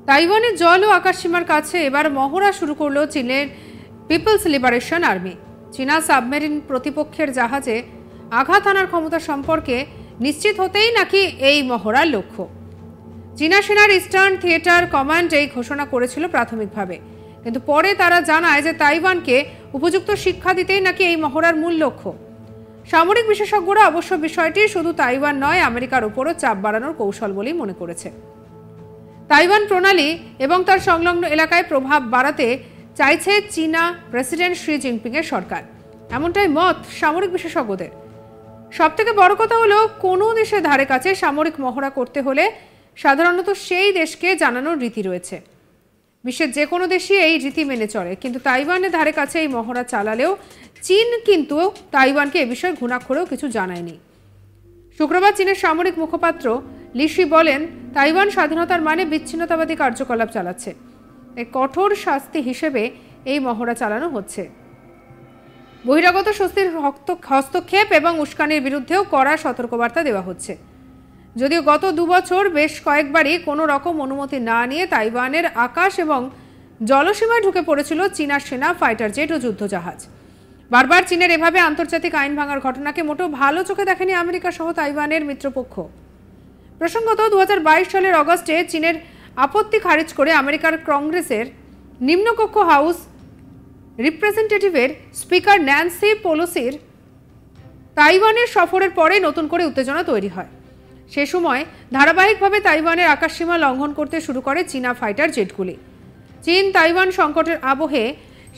তাইওয়ানের জল ও আকাশসীমার কাছে এবার মহড়া শুরু করল চীনের পিপলস লিবারেশন আর্মি। চীনা সাবমেরিন প্রতিপক্ষের জাহাজে আঘাত আনার ক্ষমতা সম্পর্কে নিশ্চিত হতেই নাকি এই মহড়ার লক্ষ্য। চীনা সেনার ইস্টার্ন থিয়েটার কমান্ড এই ঘোষণা করেছিল প্রাথমিকভাবে, কিন্তু পরে তারা জানায় যে তাইওয়ানকে উপযুক্ত শিক্ষা দিতেই নাকি এই মহড়ার মূল লক্ষ্য। সামরিক বিশেষজ্ঞরা অবশ্য বিষয়টি শুধু তাইওয়ান নয়, আমেরিকার উপরও চাপ বাড়ানোর কৌশল বলেই মনে করেছে। তাইওয়ান প্রণালী এবং তার সংলগ্ন এলাকায় প্রভাব বাড়াতে চাইছে চীনা প্রেসিডেন্ট শি জিনপিং এর সরকার, এমনটাই মত সামরিক বিশেষজ্ঞদের। সবথেকে বড় কথা হলো, কোনো দেশের ধারে কাছে সামরিক মহড়া করতে হলে সাধারণত সেই দেশকে জানানোর রীতি রয়েছে। বিশ্বের যে কোনো দেশই এই রীতি মেনে চলে, কিন্তু তাইওয়ানের ধারে কাছে এই মহড়া চালালেও চীন কিন্তু তাইওয়ানকে এ বিষয়ে ঘুণাক্ষরেও কিছু জানায়নি। শুক্রবার চীনের সামরিক মুখপাত্র লিশি বলেন, তাইওয়ান স্বাধীনতার মানে বিচ্ছিন্নতাবাদী কার্যকলাপ চালাচ্ছে, তাই কঠোর শাস্তি হিসেবে এই মহড়া চালানো হচ্ছে। বহিরাগত শক্তির হস্তক্ষেপ এবং উস্কানির বিরুদ্ধেও কড়া সতর্কবার্তা দেওয়া হচ্ছে। যদিও গত 2 বছর বেশ কয়েকবারই কোনো রকম অনুমতি না নিয়ে তাইওয়ানের আকাশ এবং জলসীমায় ঢুকে পড়েছিল চীনা সেনা, ফাইটার জেট ও যুদ্ধজাহাজ। বারবার চীনের এভাবে আন্তর্জাতিক আইন ভাঙার ঘটনাকে মোটেও ভালো চোখে দেখেনি আমেরিকা সহ তাইওয়ানের মিত্রপক্ষ। প্রসঙ্গত 2022 সালের অগস্টে চীনের আপত্তি খারিজ করে আমেরিকার কংগ্রেসের নিম্নকক্ষ হাউস রিপ্রেজেন্টেটিভের স্পিকার ন্যান্সি পেলোসির তাইওয়ানের সফরের পরে নতুন করে উত্তেজনা তৈরি হয়। সে সময় ধারাবাহিকভাবে তাইওয়ানের আকাশসীমা লঙ্ঘন করতে শুরু করে চীনা ফাইটার জেটগুলি। চীন তাইওয়ান সংকটের আবহে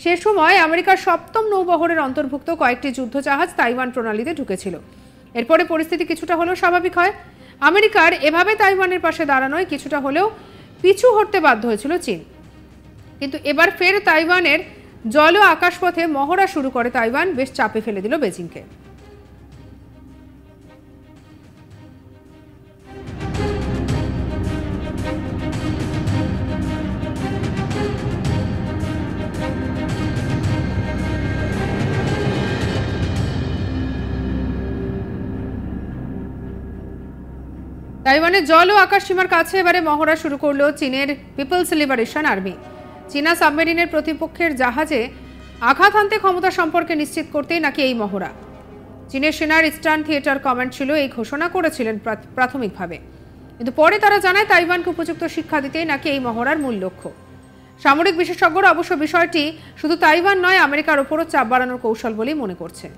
সে সময় আমেরিকার 7ম নৌবহরের অন্তর্ভুক্ত কয়েকটি যুদ্ধজাহাজ তাইওয়ান প্রণালীতে ঢুকেছিল। এরপরে পরিস্থিতি কিছুটা হলেও স্বাভাবিক হয়। আমেরিকার এভাবে তাইওয়ানের পাশে দাঁড়ানোয় কিছুটা হলেও পিছু হটতে বাধ্য হয়েছিল চীন। কিন্তু এবার ফের তাইওয়ানের জল ও আকাশপথে মহড়া শুরু করে তাইওয়ান বেশ চাপে ফেলে দিল বেজিংকে। তাইওয়ানের জল ও আকাশসীমার কাছে এবারে মহড়া শুরু করল চীনের পিপলস লিবারেশন আর্মি। চীনা সাবমেরিনের প্রতিপক্ষের জাহাজে আঘাত আনতে ক্ষমতা সম্পর্কে নিশ্চিত করতেই নাকি এই মহড়া। চীনের সেনার ইস্টার্ন থিয়েটার কমান্ড ছিল এই ঘোষণা করেছিলেন প্রাথমিকভাবে, কিন্তু পরে তারা জানায় তাইওয়ানকে উপযুক্ত শিক্ষা দিতেই নাকি এই মহড়ার মূল লক্ষ্য। সামরিক বিশেষজ্ঞরা অবশ্য বিষয়টি শুধু তাইওয়ান নয়, আমেরিকার উপরও চাপ বাড়ানোর কৌশল বলেই মনে করছে।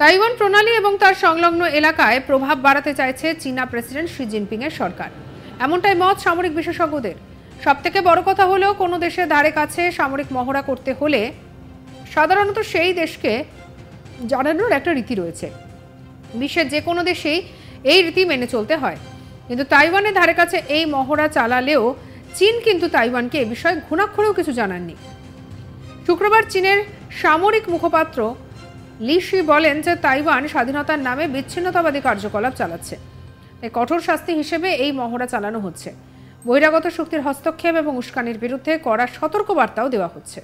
তাইওয়ান প্রণালী এবং তার সংলগ্ন এলাকায় প্রভাব বাড়াতে চাইছে চীনা প্রেসিডেন্ট শি জিনপিং এর সরকার, এমনটাই মত সামরিক বিশেষজ্ঞদের। সবথেকে বড় কথা হলো, কোনো দেশের ধারে কাছে সামরিক মহড়া করতে হলে সাধারণত সেই দেশকে জানানোর একটা রীতি রয়েছে। বিশ্বের যে কোনো দেশেই এই রীতি মেনে চলতে হয়, কিন্তু তাইওয়ানের ধারে কাছে এই মহড়া চালালেও চীন কিন্তু তাইওয়ানকে এ বিষয়ে ঘুণাক্ষরেও কিছু জানাননি। শুক্রবার চীনের সামরিক মুখপাত্র লিশি বলেন যে তাইওয়ান স্বাধীনতার নামে বিচ্ছিন্নতাবাদী কার্যকলাপ চালাচ্ছে, তাই কঠোর শাস্তি হিসেবে এই মহড়া চালানো হচ্ছে। বহিরাগত শক্তির হস্তক্ষেপ এবং উস্কানির বিরুদ্ধে কড়া সতর্কবার্তাও দেওয়া হচ্ছে।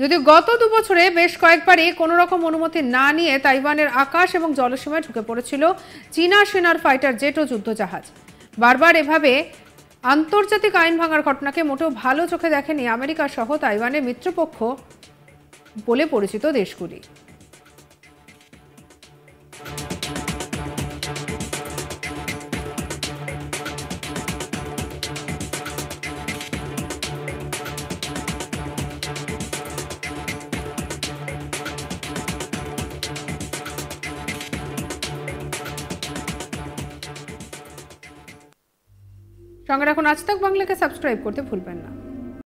যদিও গত 2 বছরে বেশ কয়েকবারই কোনো রকম অনুমতি না নিয়ে তাইওয়ানের আকাশ এবং জলসীমায় ঢুকে পড়েছিল চীনা সেনার ফাইটার জেট ও যুদ্ধজাহাজ। বারবার এভাবে আন্তর্জাতিক আইন ভাঙার ঘটনাকে মোটেও ভালো চোখে দেখেনি আমেরিকা সহ তাইওয়ানের মিত্রপক্ষ বলে পরিচিত দেশগুলি। সঙ্গে রাখুন আজ তাক বাংলাকে সাবস্ক্রাইব করতে ভুলবেন না।